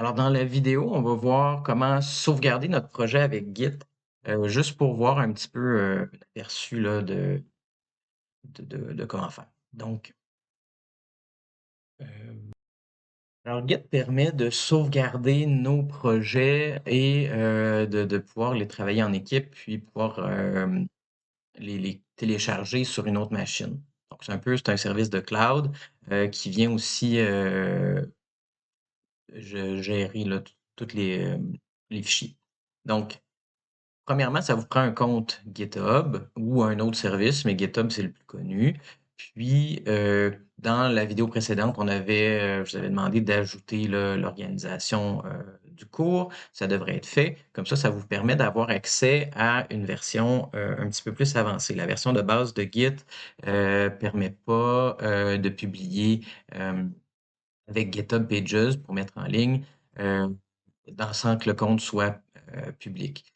Alors, dans la vidéo, on va voir comment sauvegarder notre projet avec Git, juste pour voir un petit peu l'aperçu là, de comment faire. Donc, euh, alors Git permet de sauvegarder nos projets et de pouvoir les travailler en équipe, puis pouvoir les télécharger sur une autre machine. Donc, c'est un service de cloud qui vient aussi gérer là, tous les fichiers. Donc, premièrement, ça vous prend un compte GitHub ou un autre service, mais GitHub, c'est le plus connu. Puis, dans la vidéo précédente, je vous avais demandé d'ajouter là, l'organisation du cours. Ça devrait être fait. Comme ça vous permet d'avoir accès à une version un petit peu plus avancée. La version de base de Git permet pas de publier avec GitHub Pages pour mettre en ligne sans que le compte soit public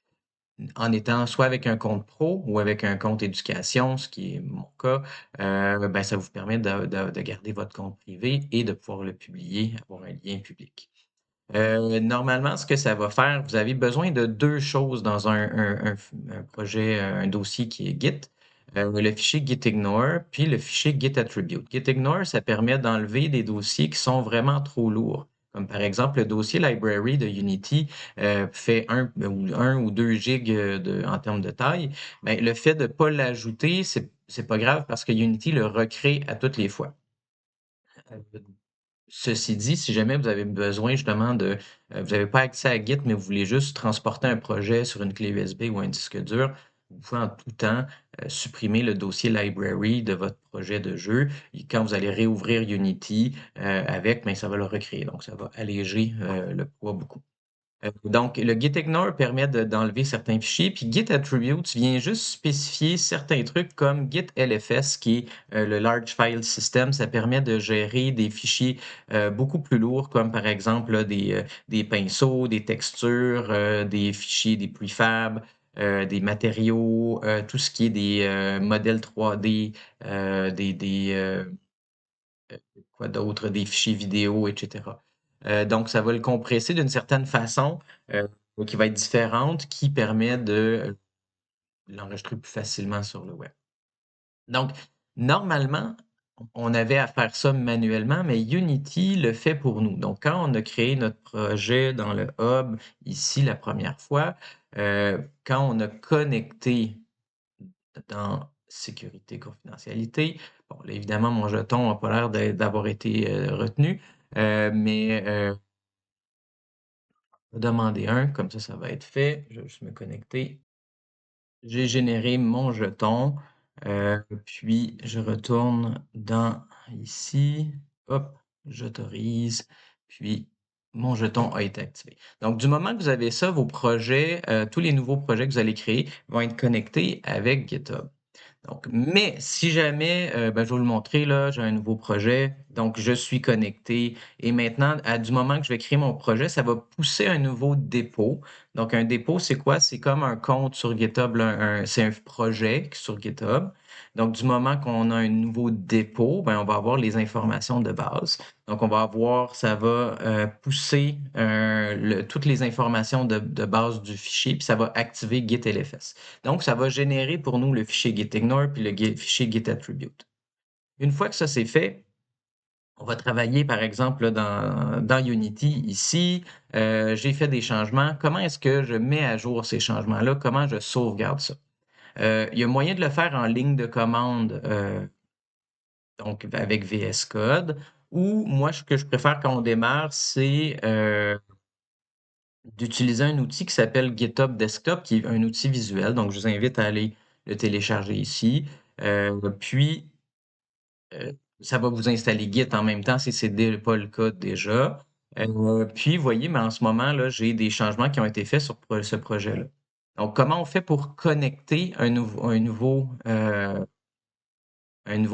en étant soit avec un compte pro ou avec un compte éducation, ce qui est mon cas, ben, ça vous permet de garder votre compte privé et de pouvoir le publier, avoir un lien public. Normalement, ce que ça va faire, vous avez besoin de 2 choses dans un projet, un dossier qui est Git. Le fichier gitignore, puis le fichier gitAttribute. Gitignore, ça permet d'enlever des dossiers qui sont vraiment trop lourds. Comme par exemple, le dossier library de Unity fait 1 ou 2 gigs en termes de taille. Ben, le fait de ne pas l'ajouter, c'est pas grave parce que Unity le recrée à toutes les fois. Euh, Ceci dit, si jamais vous avez besoin justement vous n'avez pas accès à Git, mais vous voulez juste transporter un projet sur une clé USB ou un disque dur, vous pouvez en tout temps supprimer le dossier library de votre projet de jeu. Et quand vous allez réouvrir Unity avec, ben, ça va le recréer. Donc, ça va alléger le poids beaucoup. Donc, le gitignore permet d'enlever certains fichiers, puis gitAttributes vient juste spécifier certains trucs comme gitlfs, qui est le Large File System. Ça permet de gérer des fichiers beaucoup plus lourds, comme par exemple là, des pinceaux, des textures, des fichiers, des prefabs, des matériaux, tout ce qui est des modèles 3D, quoi d'autre, des fichiers vidéo, etc. Donc, ça va le compresser d'une certaine façon euh, qui va être différente, qui permet de l'enregistrer plus facilement sur le web. Donc, normalement, on avait à faire ça manuellement, mais Unity le fait pour nous. Donc, quand on a créé notre projet dans le hub ici la première fois, quand on a connecté dans sécurité, confidentialité. Bon, là, évidemment, mon jeton n'a pas l'air d'avoir été retenu, mais je vais demander un, comme ça va être fait. Je vais juste me connecter. J'ai généré mon jeton, puis je retourne dans ici. Hop, j'autorise, puis mon jeton a été activé. Donc, du moment que vous avez ça, vos projets, tous les nouveaux projets que vous allez créer vont être connectés avec GitHub. Donc, mais si jamais, ben, je vais vous le montrer là, j'ai un nouveau projet, donc je suis connecté et maintenant, du moment que je vais créer mon projet, ça va pousser un nouveau dépôt. Donc, un dépôt, c'est quoi? C'est comme un compte sur GitHub, là, c'est un projet sur GitHub. Donc, du moment qu'on a un nouveau dépôt, ben, on va avoir les informations de base. Donc, on va avoir, ça va pousser toutes les informations de base du fichier, puis ça va activer GitLFS. Donc, ça va générer pour nous le fichier gitignore puis le fichier gitAttribute. Une fois que ça c'est fait, on va travailler par exemple là, dans Unity ici. J'ai fait des changements. Comment est-ce que je mets à jour ces changements-là? Comment je sauvegarde ça? Il y a moyen de le faire en ligne de commande, donc avec VS Code, ou moi, ce que je préfère quand on démarre, c'est d'utiliser un outil qui s'appelle GitHub Desktop, qui est un outil visuel. Donc, je vous invite à aller le télécharger ici. Puis, euh, ça va vous installer Git en même temps si ce n'est pas le cas déjà. Puis, vous voyez, mais en ce moment, là, j'ai des changements qui ont été faits sur ce projet-là. Donc, comment on fait pour connecter un nouveau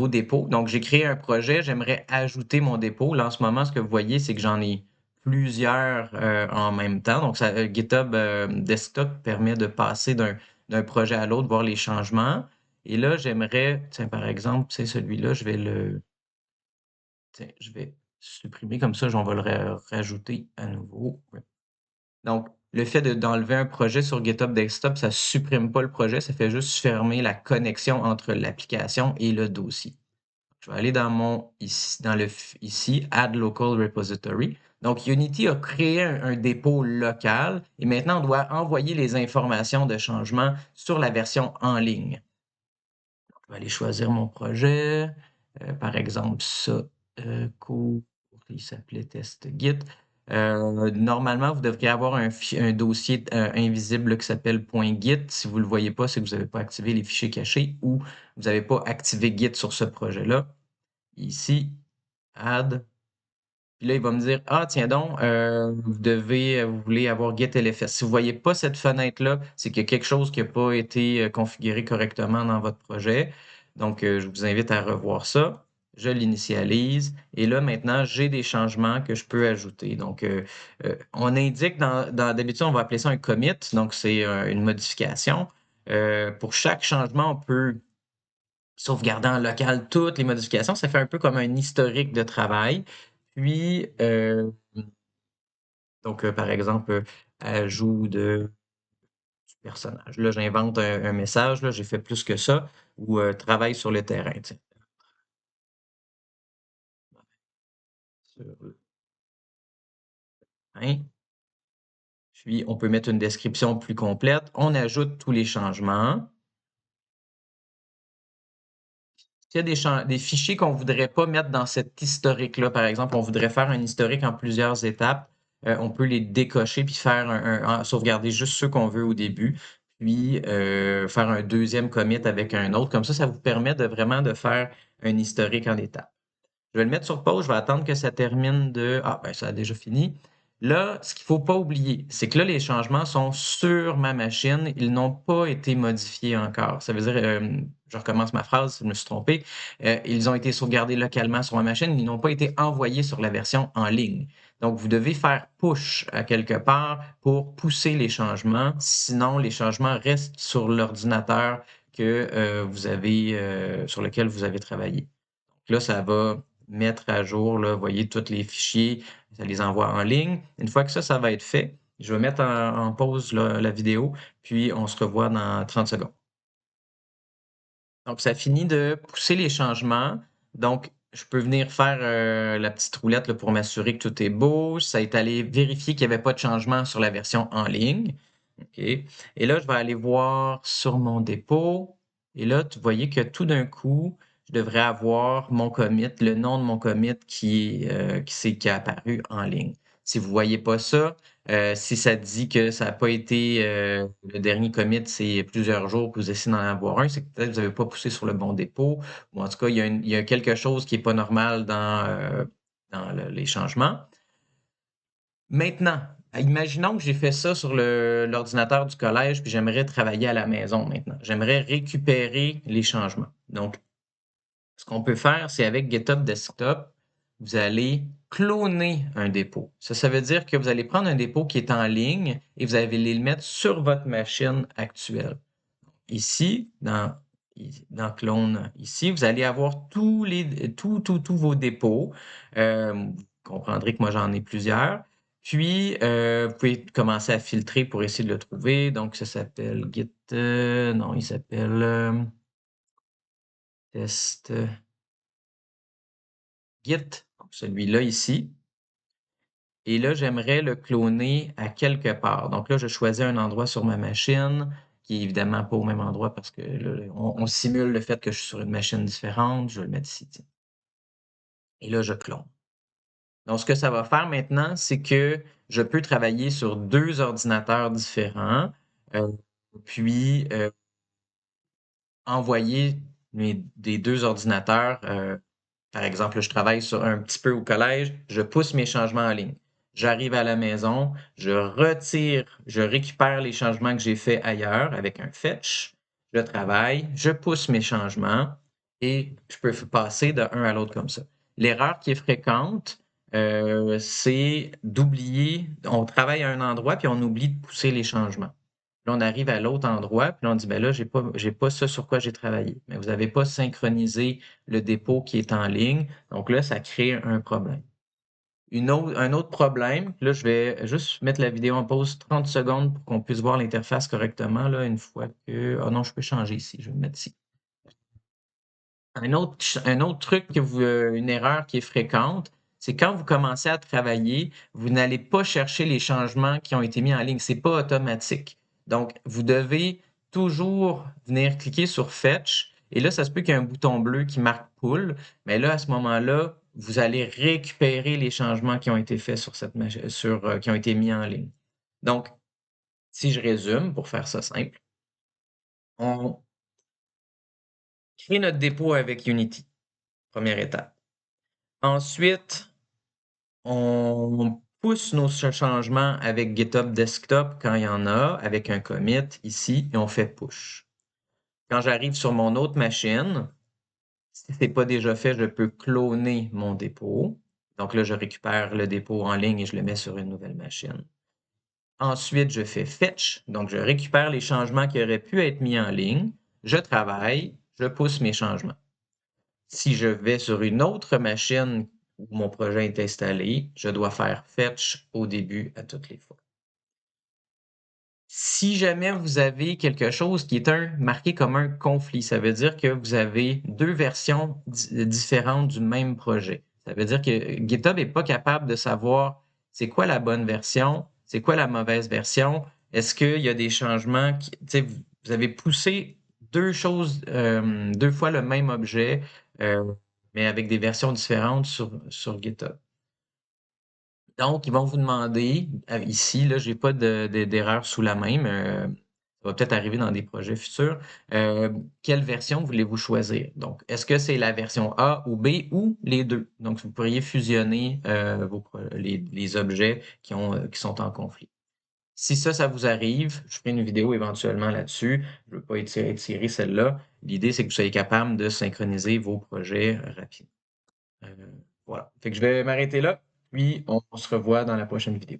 dépôt? Donc, j'ai créé un projet, j'aimerais ajouter mon dépôt. Là, en ce moment, ce que vous voyez, c'est que j'en ai plusieurs en même temps. Donc, GitHub Desktop permet de passer d'un projet à l'autre, voir les changements. Et là, j'aimerais, tiens, par exemple, c'est celui-là, je vais supprimer comme ça, on va le rajouter à nouveau. Ouais. Donc, le fait d'enlever un projet sur GitHub Desktop, ça supprime pas le projet, ça fait juste fermer la connexion entre l'application et le dossier. Je vais aller dans ici, Add Local Repository. Donc, Unity a créé un dépôt local et maintenant, on doit envoyer les informations de changement sur la version en ligne. Je vais aller choisir mon projet. Par exemple, ça, cours, il s'appelait test Git. Normalement, vous devriez avoir un dossier invisible qui s'appelle .git. Si vous ne le voyez pas, c'est que vous n'avez pas activé les fichiers cachés ou vous n'avez pas activé Git sur ce projet-là. Ici, add. Puis là, il va me dire, ah, tiens donc, vous voulez avoir Git LFS. Si vous ne voyez pas cette fenêtre-là, c'est qu'il y a quelque chose qui n'a pas été configuré correctement dans votre projet. Donc, je vous invite à revoir ça. Je l'initialise. Et là, maintenant, j'ai des changements que je peux ajouter. Donc, on indique d'habitude, on va appeler ça un commit. Donc, c'est une modification. Pour chaque changement, on peut sauvegarder en local toutes les modifications. Ça fait un peu comme un historique de travail. Puis, donc, par exemple, ajout du personnage. Là, j'invente un message, là, j'ai fait plus que ça, ou travail sur le terrain, tiens. Sur le terrain. Puis, on peut mettre une description plus complète. On ajoute tous les changements. S'il y a des fichiers qu'on ne voudrait pas mettre dans cet historique-là, par exemple, on voudrait faire un historique en plusieurs étapes, on peut les décocher puis faire sauvegarder juste ceux qu'on veut au début, puis faire un deuxième commit avec un autre. Comme ça vous permet de vraiment de faire un historique en étapes. Je vais le mettre sur pause, je vais attendre que ça termine de... Ah, ben ça a déjà fini. Là, ce qu'il ne faut pas oublier, c'est que là, les changements sont sur ma machine. Ils n'ont pas été modifiés encore. Ça veut dire, je recommence ma phrase, je me suis trompé. Ils ont été sauvegardés localement sur ma machine. Ils n'ont pas été envoyés sur la version en ligne. Donc, vous devez faire push à quelque part pour pousser les changements. Sinon, les changements restent sur l'ordinateur que vous avez, sur lequel vous avez travaillé. Là, ça va mettre à jour, là, vous voyez, tous les fichiers, ça les envoie en ligne. Une fois que ça va être fait, je vais mettre en pause la vidéo, puis on se revoit dans 30 secondes. Donc, ça finit de pousser les changements. Donc, je peux venir faire la petite roulette là, pour m'assurer que tout est beau. Ça est allé vérifier qu'il n'y avait pas de changement sur la version en ligne. OK. Et là, je vais aller voir sur mon dépôt. Et là, vous voyez que tout d'un coup, je devrais avoir mon commit, le nom de mon commit qui est apparu en ligne. Si vous ne voyez pas ça, si ça dit que ça n'a pas été le dernier commit, c'est plusieurs jours que vous essayez d'en avoir un, c'est que peut-être que vous n'avez pas poussé sur le bon dépôt. Ou en tout cas, il y a quelque chose qui n'est pas normal dans les changements. Maintenant, imaginons que j'ai fait ça sur l'ordinateur du collège, puis j'aimerais travailler à la maison maintenant. J'aimerais récupérer les changements. Donc, ce qu'on peut faire, c'est avec GitHub Desktop, vous allez cloner un dépôt. Ça veut dire que vous allez prendre un dépôt qui est en ligne et vous allez le mettre sur votre machine actuelle. Ici, dans Clone, ici, vous allez avoir tous vos dépôts. Vous comprendrez que moi, j'en ai plusieurs. Puis, vous pouvez commencer à filtrer pour essayer de le trouver. Donc, ça s'appelle Git. Non, il s'appelle Test Git. Donc, celui-là ici. Et là, j'aimerais le cloner à quelque part. Donc là, je choisis un endroit sur ma machine, qui est évidemment pas au même endroit parce que là, on simule le fait que je suis sur une machine différente. Je vais le mettre ici, tiens. Et là, je clone. Donc, ce que ça va faire maintenant, c'est que je peux travailler sur 2 ordinateurs différents, heu, puis, envoyer des 2 ordinateurs, par exemple, je travaille sur un petit peu au collège, je pousse mes changements en ligne. J'arrive à la maison, je récupère les changements que j'ai faits ailleurs avec un fetch, je travaille, je pousse mes changements et je peux passer d'un à l'autre comme ça. L'erreur qui est fréquente, c'est d'oublier, on travaille à un endroit puis on oublie de pousser les changements. Là, on arrive à l'autre endroit, puis là, on dit, ben là, j'ai pas ça sur quoi j'ai travaillé. Mais vous n'avez pas synchronisé le dépôt qui est en ligne. Donc là, ça crée un problème. Un autre problème, là, je vais juste mettre la vidéo en pause 30 secondes pour qu'on puisse voir l'interface correctement, là, une fois que... Ah non, je peux changer ici, je vais me mettre ici. Un autre truc que une erreur qui est fréquente, c'est quand vous commencez à travailler, vous n'allez pas chercher les changements qui ont été mis en ligne. C'est pas automatique. Donc, vous devez toujours venir cliquer sur Fetch. Et là, ça se peut qu'il y ait un bouton bleu qui marque Pull. Mais là, à ce moment-là, vous allez récupérer les changements qui ont été faits sur cette qui ont été mis en ligne. Donc, si je résume, pour faire ça simple, on crée notre dépôt avec Unity, première étape. Ensuite, on pousse nos changements avec GitHub Desktop quand il y en a, avec un commit ici, et on fait push. Quand j'arrive sur mon autre machine, si ce n'est pas déjà fait, je peux cloner mon dépôt. Donc là, je récupère le dépôt en ligne et je le mets sur une nouvelle machine. Ensuite, je fais fetch, donc je récupère les changements qui auraient pu être mis en ligne, je travaille, je pousse mes changements. Si je vais sur une autre machine où mon projet est installé, je dois faire fetch au début à toutes les fois. Si jamais vous avez quelque chose qui est marqué comme un conflit, ça veut dire que vous avez deux versions différentes du même projet. Ça veut dire que GitHub n'est pas capable de savoir c'est quoi la bonne version, c'est quoi la mauvaise version, est-ce qu'il y a des changements qui, vous avez poussé deux choses, deux fois le même objet, euh, mais avec des versions différentes sur GitHub. Donc, ils vont vous demander, ici, là, j'ai pas d'erreur sous la main, mais ça va peut-être arriver dans des projets futurs. Quelle version voulez-vous choisir? Donc, est-ce que c'est la version A ou B ou les deux? Donc, vous pourriez fusionner les objets qui sont en conflit. Si ça vous arrive, je ferai une vidéo éventuellement là-dessus. Je ne veux pas étirer celle-là. L'idée, c'est que vous soyez capable de synchroniser vos projets rapidement. Voilà. Fait que je vais m'arrêter là, puis on se revoit dans la prochaine vidéo.